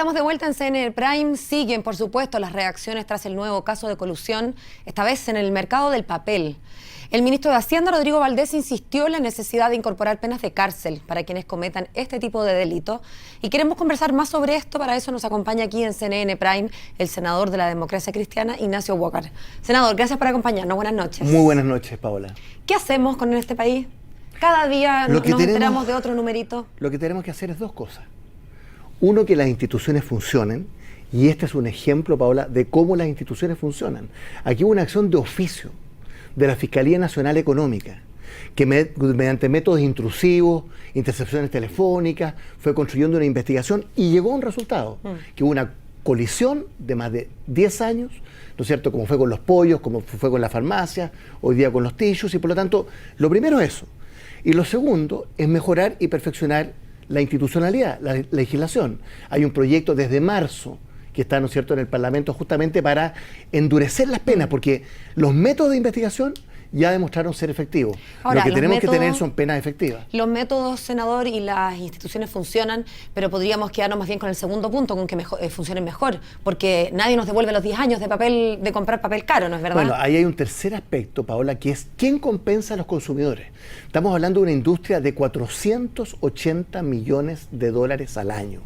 Estamos de vuelta en CNN Prime. Siguen, por supuesto, las reacciones tras el nuevo caso de colusión, esta vez en el mercado del papel. El ministro de Hacienda, Rodrigo Valdés, insistió en la necesidad de incorporar penas de cárcel para quienes cometan este tipo de delito. Y queremos conversar más sobre esto. Para eso nos acompaña aquí en CNN Prime el senador de la Democracia Cristiana, Ignacio Walker. Senador, gracias por acompañarnos. Buenas noches. Muy buenas noches, Paola. ¿Qué hacemos con este país? Cada día nos enteramos de otro numerito. Lo que tenemos que hacer es dos cosas. Uno, que las instituciones funcionen, y este es un ejemplo, Paola, de cómo las instituciones funcionan. Aquí hubo una acción de oficio de la Fiscalía Nacional Económica, que mediante métodos intrusivos, intercepciones telefónicas, fue construyendo una investigación y llegó a un resultado, que hubo una colisión de más de 10 años, ¿no es cierto?, como fue con los pollos, como fue con la farmacia, hoy día con los tissues, y por lo tanto, lo primero es eso. Y lo segundo es mejorar y perfeccionar la institucionalidad, la legislación. Hay un proyecto desde marzo que está, ¿no es cierto?, en el Parlamento justamente para endurecer las penas, porque los métodos de investigación ya demostraron ser efectivos. Ahora, lo que tenemos que tener son penas efectivas. Los métodos, senador, y las instituciones funcionan, pero podríamos quedarnos más bien con el segundo punto, con que funcionen mejor, porque nadie nos devuelve los 10 años de comprar papel caro, ¿no es verdad? Bueno, ahí hay un tercer aspecto, Paola, que es ¿quién compensa a los consumidores? Estamos hablando de una industria de 480 millones de dólares al año.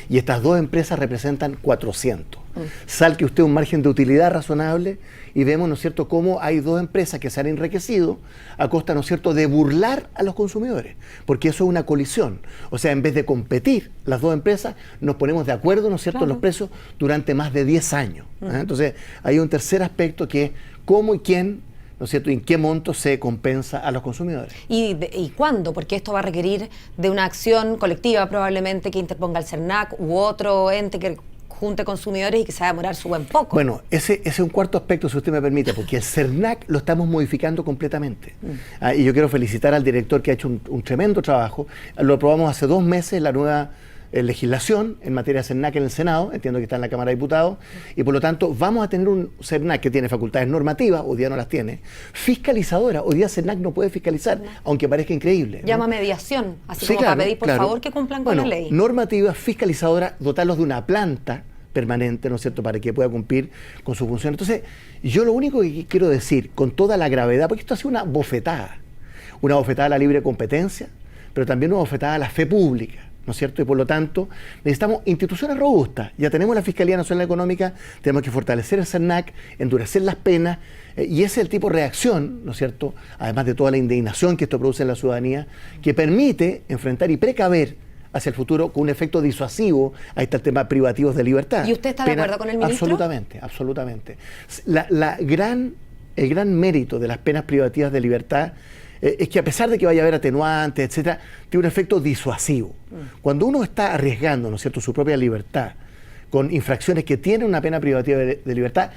Y estas dos empresas representan 400. Salque usted un margen de utilidad razonable y vemos, ¿no es cierto?, cómo hay dos empresas que se han enriquecido a costa, ¿no es cierto?, de burlar a los consumidores, porque eso es una colisión. O sea, en vez de competir las dos empresas, nos ponemos de acuerdo, ¿no es cierto?, en los precios durante más de 10 años. Entonces, hay un tercer aspecto que es cómo y quién, ¿no es cierto?, y en qué monto se compensa a los consumidores. ¿Y cuándo? Porque esto va a requerir de una acción colectiva probablemente que interponga el CERNAC u otro ente que junte consumidores y que se va a demorar su buen poco. Bueno, ese es un cuarto aspecto, si usted me permite, porque el CERNAC lo estamos modificando completamente. Y yo quiero felicitar al director que ha hecho un tremendo trabajo. Lo aprobamos hace 2 meses, la nueva legislación en materia de CERNAC en el Senado, entiendo que está en la Cámara de Diputados, y por lo tanto vamos a tener un CERNAC que tiene facultades normativas, hoy día no las tiene, fiscalizadora, hoy día CERNAC no puede fiscalizar, aunque parezca increíble, ¿no? Llama mediación, así sí, como claro, para pedir por favor que cumplan con la ley. Normativa, fiscalizadora, dotarlos de una planta permanente, ¿no es cierto?, para que pueda cumplir con su función. Entonces, yo lo único que quiero decir, con toda la gravedad, porque esto ha sido una bofetada a la libre competencia, pero también una bofetada a la fe pública, ¿no es cierto? Y por lo tanto, necesitamos instituciones robustas. Ya tenemos la Fiscalía Nacional Económica, tenemos que fortalecer el CERNAC, endurecer las penas, y ese es el tipo de reacción, ¿no es cierto?, además de toda la indignación que esto produce en la ciudadanía, que permite enfrentar y precaver hacia el futuro con un efecto disuasivo a este tema privativos de libertad. ¿Y usted está de acuerdo con el ministro? Absolutamente, absolutamente. El gran mérito de las penas privativas de libertad es que a pesar de que vaya a haber atenuantes, etcétera, tiene un efecto disuasivo. Cuando uno está arriesgando, ¿no es cierto?, su propia libertad con infracciones que tienen una pena privativa de libertad,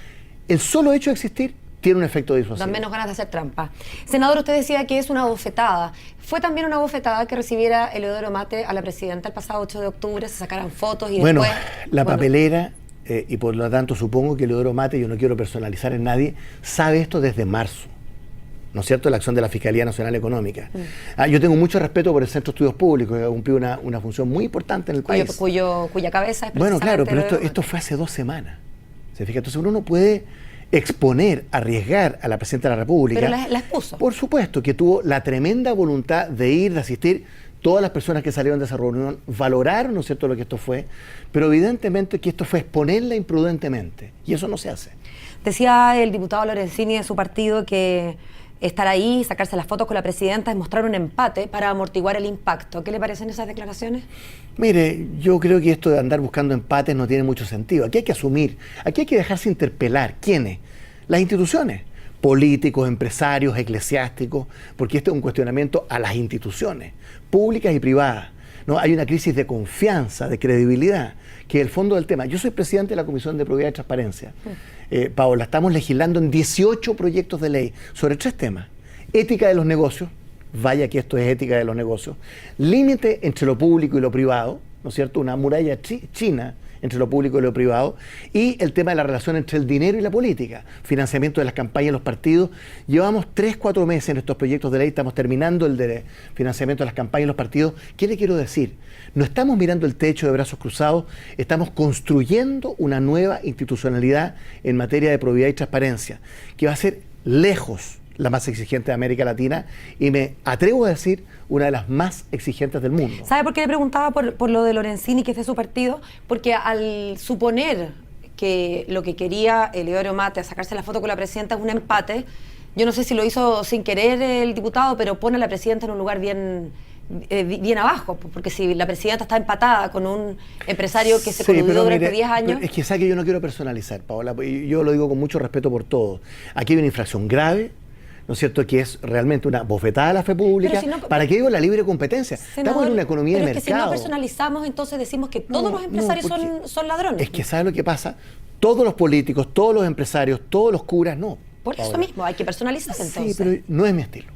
el solo hecho de existir tiene un efecto disuasivo. Dan menos ganas de hacer trampa. Senador, usted decía que es una bofetada. ¿Fue también una bofetada que recibiera Eleodoro Mate a la presidenta el pasado 8 de octubre, se sacaran fotos y después... La papelera, y por lo tanto supongo que Eleodoro Mate, yo no quiero personalizar en nadie, sabe esto desde marzo, ¿no es cierto?, la acción de la Fiscalía Nacional Económica. Yo tengo mucho respeto por el Centro de Estudios Públicos, que ha cumplido una función muy importante en el país. Cuya cabeza es precisamente... Bueno, claro, pero esto fue hace 2 semanas. ¿Se fija? Entonces uno no puede exponer, arriesgar a la Presidenta de la República. Pero la expuso. Por supuesto, que tuvo la tremenda voluntad de ir, de asistir. Todas las personas que salieron de esa reunión valoraron, ¿no es cierto?, lo que esto fue, pero evidentemente que esto fue exponerla imprudentemente, y eso no se hace. Decía el diputado Lorenzini de su partido que estar ahí, sacarse las fotos con la presidenta es mostrar un empate para amortiguar el impacto. ¿Qué le parecen esas declaraciones? Mire, yo creo que esto de andar buscando empates no tiene mucho sentido. Aquí hay que asumir, aquí hay que dejarse interpelar. ¿Quiénes? Las instituciones, políticos, empresarios, eclesiásticos, porque este es un cuestionamiento a las instituciones, públicas y privadas. ¿No? Hay una crisis de confianza, de credibilidad, que es el fondo del tema. Yo soy presidente de la Comisión de Probidad y Transparencia. Paola, estamos legislando en 18 proyectos de ley sobre 3 temas. Ética de los negocios, vaya que esto es ética de los negocios. Límite entre lo público y lo privado, ¿no es cierto? Una muralla china entre lo público y lo privado, y el tema de la relación entre el dinero y la política, financiamiento de las campañas de los partidos. Llevamos 3-4 meses en estos proyectos de ley, estamos terminando el de financiamiento de las campañas de los partidos. ¿Qué le quiero decir? No estamos mirando el techo de brazos cruzados, estamos construyendo una nueva institucionalidad en materia de probidad y transparencia, que va a ser lejos la más exigente de América Latina y me atrevo a decir una de las más exigentes del mundo. ¿Sabe por qué le preguntaba por lo de Lorenzini, que es de su partido? Porque al suponer que lo que quería Eleodoro Mate, sacarse la foto con la presidenta, es un empate, yo no sé si lo hizo sin querer el diputado, pero pone a la presidenta en un lugar bien abajo, porque si la presidenta está empatada con un empresario que se coludió durante 10 años... Es que sabe que yo no quiero personalizar, Paola, yo lo digo con mucho respeto por todos. Aquí hay una infracción grave, ¿no es cierto?, que es realmente una bofetada a la fe pública. Si no, ¿para qué digo la libre competencia? Estamos en una economía de mercado. Pero es que si no personalizamos, entonces decimos que todos los empresarios son ladrones. Es que ¿sabe lo que pasa? Todos los políticos, todos los empresarios, todos los curas, no. Por eso mismo, hay que personalizar entonces. Sí, pero no es mi estilo.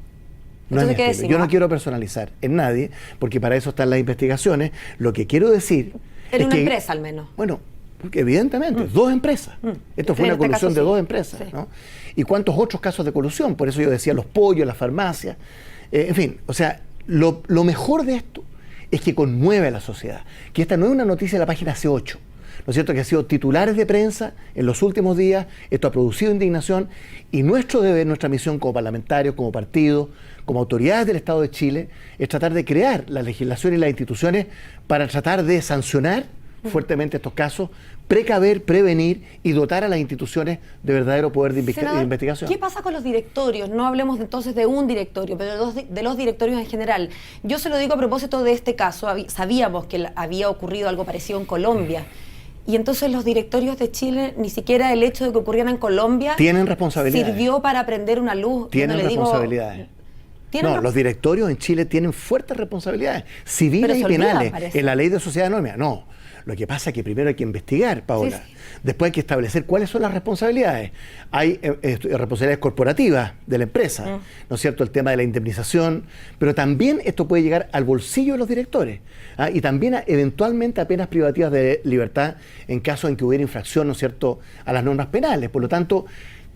No es mi estilo. Yo no quiero personalizar en nadie, porque para eso están las investigaciones. Lo que quiero decir en una empresa al menos. Bueno, porque evidentemente, dos empresas. Esto fue una colusión de dos empresas, ¿no? ¿Y cuántos otros casos de colusión? Por eso yo decía los pollos, las farmacias. En fin, o sea, lo mejor de esto es que conmueve a la sociedad. Que esta no es una noticia de la página C8, ¿no es cierto?, que ha sido titulares de prensa en los últimos días. Esto ha producido indignación y nuestro deber, nuestra misión como parlamentarios, como partido, como autoridades del Estado de Chile, es tratar de crear la legislación y las instituciones para tratar de sancionar fuertemente estos casos, precaver, prevenir y dotar a las instituciones de verdadero poder de investigación. ¿Qué pasa con los directorios? No hablemos entonces de un directorio, pero de los directorios en general. Yo se lo digo a propósito de este caso. Sabíamos que había ocurrido algo parecido en Colombia. Y entonces los directorios de Chile, ni siquiera el hecho de que ocurriera en Colombia tienen responsabilidades. Sirvió para prender una luz. Tienen responsabilidades. Los directorios en Chile tienen fuertes responsabilidades civiles y penales en la ley de sociedad anónima. No. Lo que pasa es que primero hay que investigar, Paola. Sí. Después hay que establecer cuáles son las responsabilidades. Hay responsabilidades corporativas de la empresa, ¿no es cierto?, el tema de la indemnización, pero también esto puede llegar al bolsillo de los directores, y también eventualmente a penas privativas de libertad en caso en que hubiera infracción, ¿no es cierto?, a las normas penales. Por lo tanto,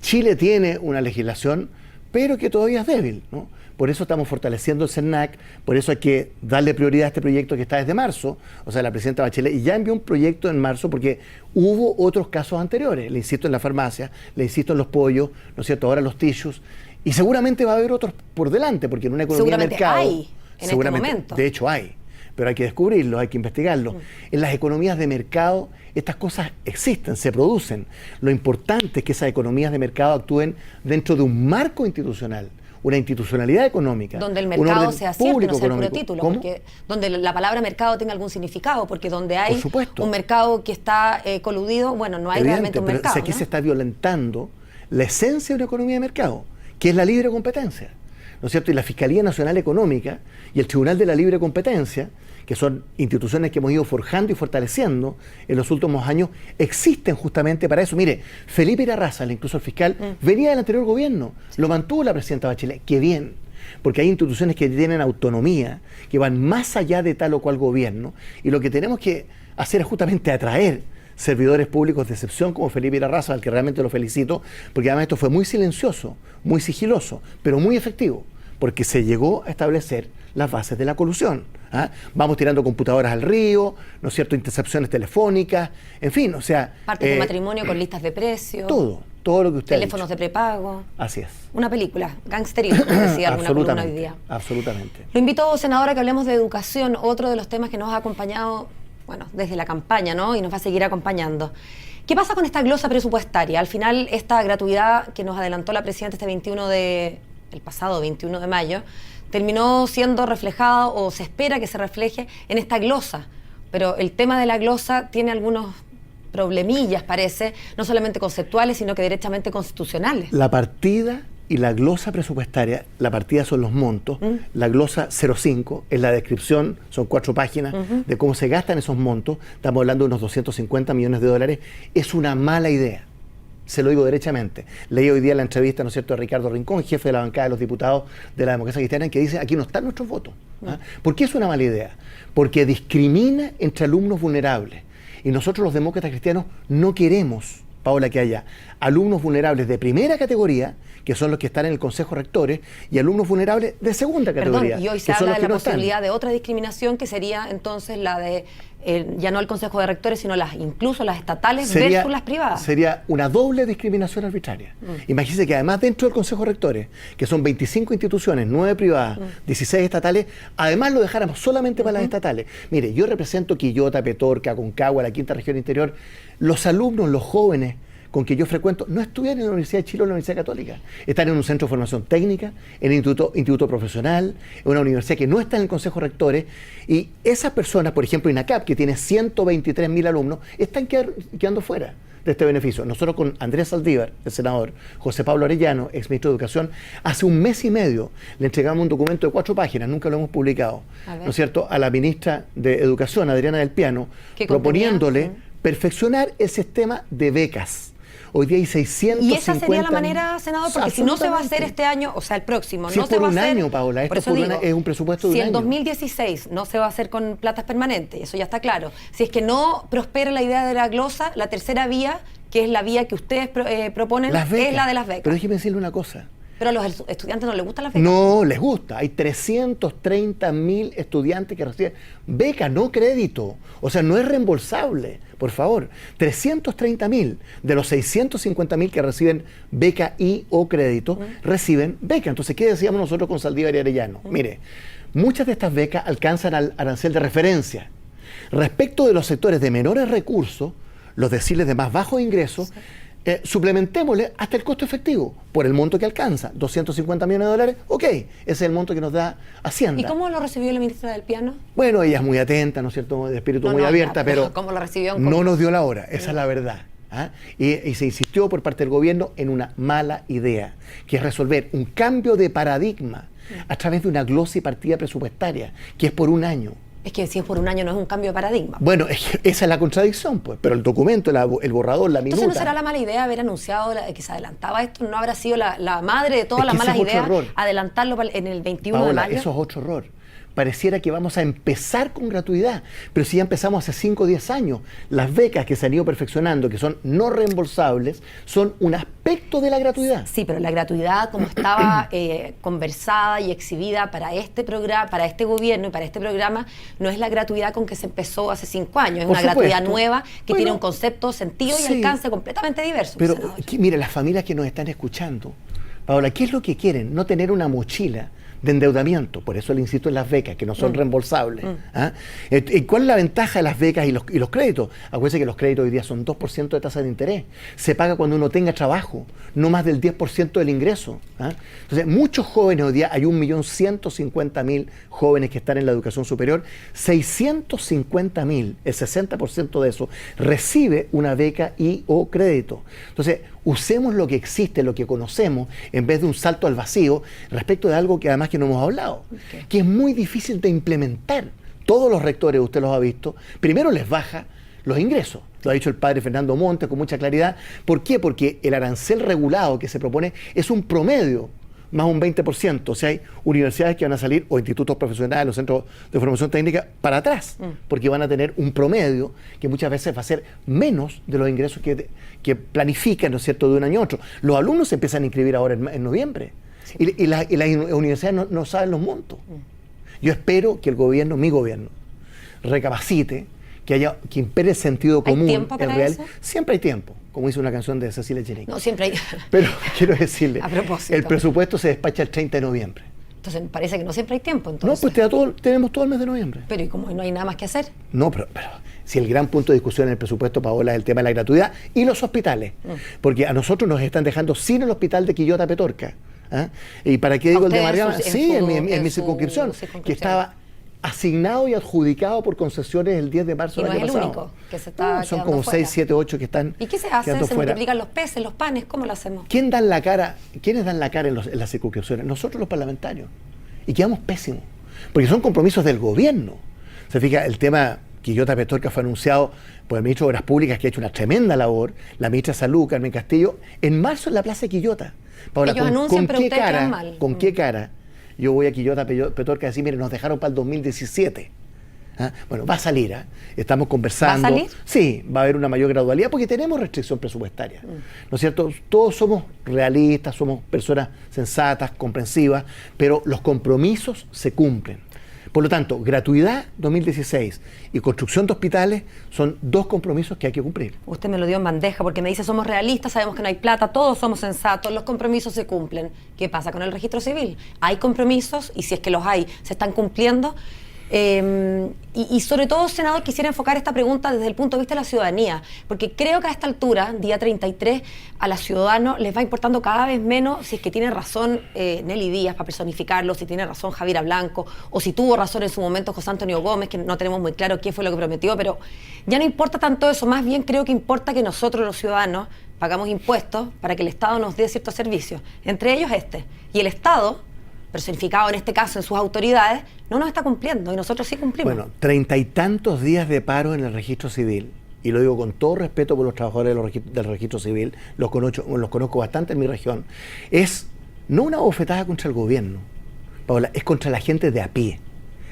Chile tiene una legislación, pero que todavía es débil, ¿no? Por eso estamos fortaleciendo el CERNAC, por eso hay que darle prioridad a este proyecto que está desde marzo, o sea, la presidenta Bachelet, y ya envió un proyecto en marzo porque hubo otros casos anteriores, le insisto en la farmacia, le insisto en los pollos, ¿no es cierto?, ahora los tissues, y seguramente va a haber otros por delante, porque en una economía de mercado... Hay en este momento. De hecho hay, pero hay que descubrirlo, hay que investigarlo. En las economías de mercado estas cosas existen, se producen. Lo importante es que esas economías de mercado actúen dentro de un marco institucional, una institucionalidad económica. Donde el mercado sea cierto, no sea el puro título. Porque donde la palabra mercado tenga algún significado, porque donde hay un mercado que está coludido, bueno, no hay realmente un mercado. Pero aquí se está violentando la esencia de una economía de mercado, que es la libre competencia, ¿no es cierto? Y la Fiscalía Nacional Económica y el Tribunal de la Libre Competencia, que son instituciones que hemos ido forjando y fortaleciendo en los últimos años, existen justamente para eso. Mire, Felipe Irarrázaval, incluso el fiscal, venía del anterior gobierno, lo mantuvo la presidenta Bachelet, qué bien, porque hay instituciones que tienen autonomía, que van más allá de tal o cual gobierno, y lo que tenemos que hacer es justamente atraer servidores públicos de excepción como Felipe Irarrázaval, al que realmente lo felicito, porque además esto fue muy silencioso, muy sigiloso, pero muy efectivo, porque se llegó a establecer las bases de la colusión. Vamos tirando computadoras al río, ¿no es cierto?, intercepciones telefónicas, en fin, o sea... Partes de matrimonio con listas de precios. Todo lo que usted teléfonos de prepago. Así es. Una película, gangsterismo, como decía alguna columna hoy día. Absolutamente. Lo invito, senadora, a que hablemos de educación, otro de los temas que nos ha acompañado, bueno, desde la campaña, ¿no?, y nos va a seguir acompañando. ¿Qué pasa con esta glosa presupuestaria? Al final, esta gratuidad que nos adelantó la presidenta el pasado 21 de mayo, terminó siendo reflejada o se espera que se refleje en esta glosa. Pero el tema de la glosa tiene algunos problemillas, parece, no solamente conceptuales, sino que derechamente constitucionales. La partida y la glosa presupuestaria, la partida son los montos, la glosa 05 es la descripción, son 4 páginas de cómo se gastan esos montos, estamos hablando de unos 250 millones de dólares, es una mala idea. Se lo digo derechamente. Leí hoy día la entrevista, ¿no es cierto?, de Ricardo Rincón, jefe de la bancada de los diputados de la Democracia Cristiana, que dice, aquí no están nuestros votos. ¿Por qué es una mala idea? Porque discrimina entre alumnos vulnerables Y nosotros los demócratas cristianos no queremos, Paola, que haya alumnos vulnerables de primera categoría, que son los que están en el Consejo Rectores, y alumnos vulnerables de segunda categoría. Perdón, y hoy se habla de la posibilidad de otra discriminación, que sería entonces la de, ya no el Consejo de Rectores, sino incluso las estatales versus las privadas. Sería una doble discriminación arbitraria. Imagínense que además dentro del Consejo de Rectores, que son 25 instituciones, 9 privadas, 16 estatales, además lo dejáramos solamente para las estatales. Mire, yo represento Quillota, Petorca, Aconcagua, la quinta región interior. Los alumnos, los jóvenes con que yo frecuento, no estudian en la Universidad de Chile o en la Universidad Católica. Están en un centro de formación técnica, en el instituto profesional, en una universidad que no está en el Consejo de Rectores, y esas personas, por ejemplo, INACAP, que tiene 123.000 alumnos, están quedando fuera de este beneficio. Nosotros con Andrés Saldívar, el senador, José Pablo Arellano, ex ministro de Educación, hace un mes y medio le entregamos un documento de 4 páginas, nunca lo hemos publicado, ¿no es cierto?, a la ministra de Educación, Adriana del Piano, proponiéndole perfeccionar el sistema de becas. Hoy día hay 650... ¿Y esa sería la manera, senador? Porque si no se va a hacer este año, o sea, el próximo, si no se va a hacer... por un año, Paola, esto es un presupuesto de un año. Si en 2016 no se va a hacer con platas permanentes, eso ya está claro. Si es que no prospera la idea de la glosa, la tercera vía, que es la vía que ustedes proponen, es la de las becas. Pero déjeme decirle una cosa. ¿Pero a los estudiantes no les gustan las becas? No, les gusta. Hay 330.000 estudiantes que reciben beca, no crédito. O sea, no es reembolsable, por favor. 330.000 de los 650.000 que reciben beca y o crédito, reciben beca. Entonces, ¿qué decíamos nosotros con Saldívar y Arellano? Mire, muchas de estas becas alcanzan al arancel de referencia. Respecto de los sectores de menores recursos, los deciles de más bajos ingresos, suplementémosle hasta el costo efectivo por el monto que alcanza, 250 millones de dólares, ok, ese es el monto que nos da Hacienda. ¿Y cómo lo recibió la ministra del Piano? Bueno, ella es muy atenta, ¿no es cierto?, de espíritu muy abierta, pero ¿cómo lo recibió? No nos dio la hora, esa es la verdad. ¿Ah? Y se insistió por parte del gobierno en una mala idea, que es resolver un cambio de paradigma a través de una glosa y partida presupuestaria, que es por un año. Es que si es por un año no es un cambio de paradigma. Bueno, esa es la contradicción, pues. Pero el documento, el borrador, la minuta... Entonces, ¿no será la mala idea haber anunciado que se adelantaba esto? ¿No habrá sido la madre de todas las malas ideas adelantarlo en el 21 Paola, de mayo? Eso es otro error. Pareciera que vamos a empezar con gratuidad, pero si ya empezamos hace 5 o 10 años, las becas que se han ido perfeccionando, que son no reembolsables, son un aspecto de la gratuidad. Sí, pero la gratuidad, como estaba conversada y exhibida para este programa, para este gobierno y para este programa, no es la gratuidad con que se empezó hace 5 años, es una gratuidad nueva que tiene un concepto, sentido y alcance completamente diverso. Pero mire, las familias que nos están escuchando, Paola, ¿qué es lo que quieren? No tener una mochila de endeudamiento, por eso le insisto en las becas, que no son reembolsables. ¿Ah? ¿Y cuál es la ventaja de las becas y los créditos? Acuérdense que los créditos hoy día son 2% de tasa de interés. Se paga cuando uno tenga trabajo, no más del 10% del ingreso. ¿Ah? Entonces, muchos jóvenes hoy día, hay 1.150.000 jóvenes que están en la educación superior, 650.000, el 60% de eso, recibe una beca y o crédito. Entonces, usemos lo que existe, lo que conocemos, en vez de un salto al vacío respecto de algo que además que no hemos hablado, que es muy difícil de implementar. Todos los rectores, usted los ha visto, primero les baja los ingresos. Lo ha dicho el padre Fernando Montes con mucha claridad. ¿Por qué? Porque el arancel regulado que se propone es un promedio, más un 20%. O sea, hay universidades que van a salir, o institutos profesionales, o centros de formación técnica, para atrás, porque van a tener un promedio que muchas veces va a ser menos de los ingresos que planifican, ¿no es cierto?, de un año a otro. Los alumnos se empiezan a inscribir ahora en noviembre, y las universidades no saben los montos. Yo espero que el gobierno, mi gobierno, recapacite, que impere el sentido común. ¿Hay tiempo para real. eso? Siempre hay tiempo, como dice una canción de Cecilia Chenique. No, siempre hay. Pero quiero decirle, a propósito, el presupuesto se despacha el 30 de noviembre. Entonces parece que no siempre hay tiempo. Entonces. No, pues tenemos todo el mes de noviembre. Pero ¿y cómo no hay nada más que hacer? No, pero si el gran punto de discusión en el presupuesto, Paola, es el tema de la gratuidad y los hospitales. Porque a nosotros nos están dejando sin el hospital de Quillota Petorca. ¿Ah? ¿Y para qué digo el de Mariama? Sí, en mi circunscripción, que estaba asignado y adjudicado por concesiones el 10 de marzo del año pasado. Y no es el único que se está son como fuera. 6, 7, 8 que están. ¿Y qué se hace? ¿Se multiplican los peces, los panes? ¿Cómo lo hacemos? ¿Quiénes dan la cara en las circunscripciones? Nosotros los parlamentarios. Y quedamos pésimos. Porque son compromisos del gobierno. Se fija, el tema Quillota Petorca fue anunciado por el ministro de Obras Públicas, que ha hecho una tremenda labor, la ministra de Salud, Carmen Castillo, en marzo en la Plaza de Quillota. Paola, ellos anuncian, pero ustedes quedan mal. ¿Con qué cara yo voy a Quillota Petorca a decir, mire, nos dejaron para el 2017? Bueno, va a salir, estamos conversando. ¿Va a salir? Sí, va a haber una mayor gradualidad porque tenemos restricción presupuestaria. ¿No es cierto? Todos somos realistas, somos personas sensatas, comprensivas, pero los compromisos se cumplen. Por lo tanto, gratuidad 2016 y construcción de hospitales son dos compromisos que hay que cumplir. Usted me lo dio en bandeja porque me dice somos realistas, sabemos que no hay plata, todos somos sensatos, los compromisos se cumplen. ¿Qué pasa con el registro civil? Hay compromisos y si es que los hay, se están cumpliendo. Y sobre todo, senador, quisiera enfocar esta pregunta desde el punto de vista de la ciudadanía, porque creo que a esta altura, día 33, a los ciudadanos les va importando cada vez menos si es que tiene razón Nelly Díaz, para personificarlo, si tiene razón Javiera Blanco, o si tuvo razón en su momento José Antonio Gómez, que no tenemos muy claro qué fue lo que prometió, pero ya no importa tanto eso, más bien creo que importa que nosotros los ciudadanos pagamos impuestos para que el Estado nos dé ciertos servicios, entre ellos este, y el Estado, personificado en este caso en sus autoridades, no nos está cumpliendo y nosotros sí cumplimos. Bueno, 30 y tantos días de paro en el registro civil, y lo digo con todo respeto por los trabajadores del registro civil, los conozco bastante en mi región, es no una bofetada contra el gobierno, Paola, es contra la gente de a pie.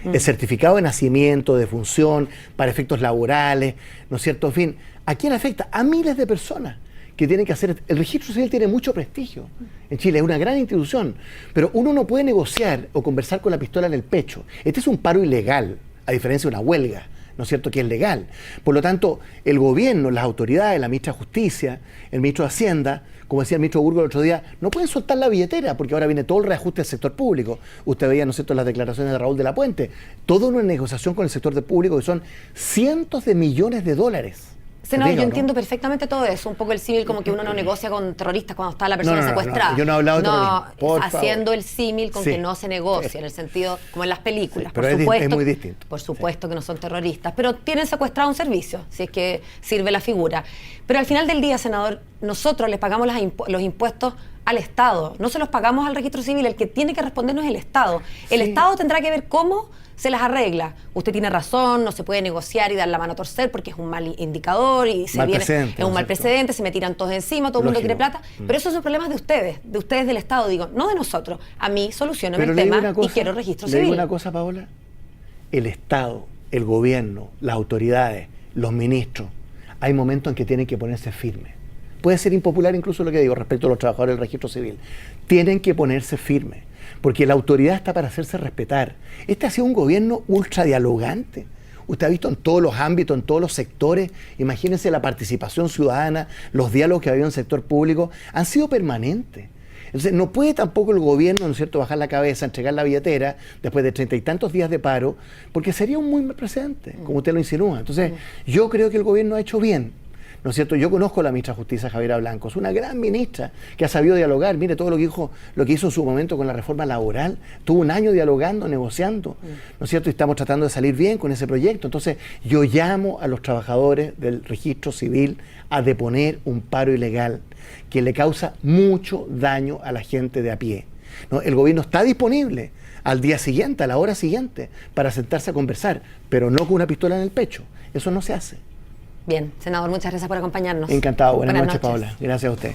El certificado de nacimiento, de función, para efectos laborales, ¿no es cierto? En fin, ¿a quién afecta? A miles de personas que tienen que hacer. El registro civil tiene mucho prestigio en Chile, es una gran institución, pero uno no puede negociar o conversar con la pistola en el pecho. Este es un paro ilegal, a diferencia de una huelga, ¿no es cierto?, que es legal. Por lo tanto, el gobierno, las autoridades, la ministra de Justicia, el ministro de Hacienda, como decía el ministro Burgos el otro día, no pueden soltar la billetera porque ahora viene todo el reajuste del sector público. Usted veía, ¿no es cierto?, las declaraciones de Raúl de la Puente. Toda una negociación con el sector público que son cientos de millones de dólares. Senador, yo entiendo perfectamente todo eso, un poco el símil como que uno no negocia con terroristas cuando está la persona secuestrada. No, yo no he hablado de terrorismo, por haciendo favor. el símil con que no se negocia, en el sentido, como en las películas. Sí, pero por supuesto, es muy distinto. Por supuesto que no son terroristas, pero tienen secuestrado un servicio, si es que sirve la figura. Pero al final del día, senador, nosotros les pagamos los impuestos al Estado, no se los pagamos al registro civil, el que tiene que respondernos es el Estado. El Estado tendrá que ver cómo se las arregla. Usted tiene razón, no se puede negociar y dar la mano a torcer porque es un mal indicador y es un mal precedente, se me tiran todos encima, todo el mundo quiere plata, pero esos son problemas de ustedes del Estado, digo, no de nosotros. A mí solucionen el tema y quiero registro civil. Le digo una cosa, Paola, el Estado, el gobierno, las autoridades, los ministros, hay momentos en que tienen que ponerse firmes. Puede ser impopular incluso lo que digo respecto a los trabajadores del registro civil. Tienen que ponerse firmes, porque la autoridad está para hacerse respetar. Este ha sido un gobierno ultra dialogante. Usted ha visto en todos los ámbitos, en todos los sectores, imagínense la participación ciudadana, los diálogos que ha habido en el sector público, han sido permanentes. Entonces, no puede tampoco el gobierno, ¿no es cierto?, bajar la cabeza, entregar la billetera después de 30 y tantos días de paro, porque sería un muy mal precedente, como usted lo insinúa. Entonces, yo creo que el gobierno ha hecho bien. ¿No es cierto? Yo conozco a la ministra de Justicia, Javiera Blanco, es una gran ministra que ha sabido dialogar. Mire todo lo que hizo en su momento con la reforma laboral. Tuvo un año dialogando, negociando, ¿no es cierto? Y estamos tratando de salir bien con ese proyecto. Entonces, yo llamo a los trabajadores del registro civil a deponer un paro ilegal que le causa mucho daño a la gente de a pie, ¿no? El gobierno está disponible al día siguiente, a la hora siguiente, para sentarse a conversar, pero no con una pistola en el pecho. Eso no se hace. Bien, senador, muchas gracias por acompañarnos. Encantado. Buenas noches, Paola. Gracias a usted.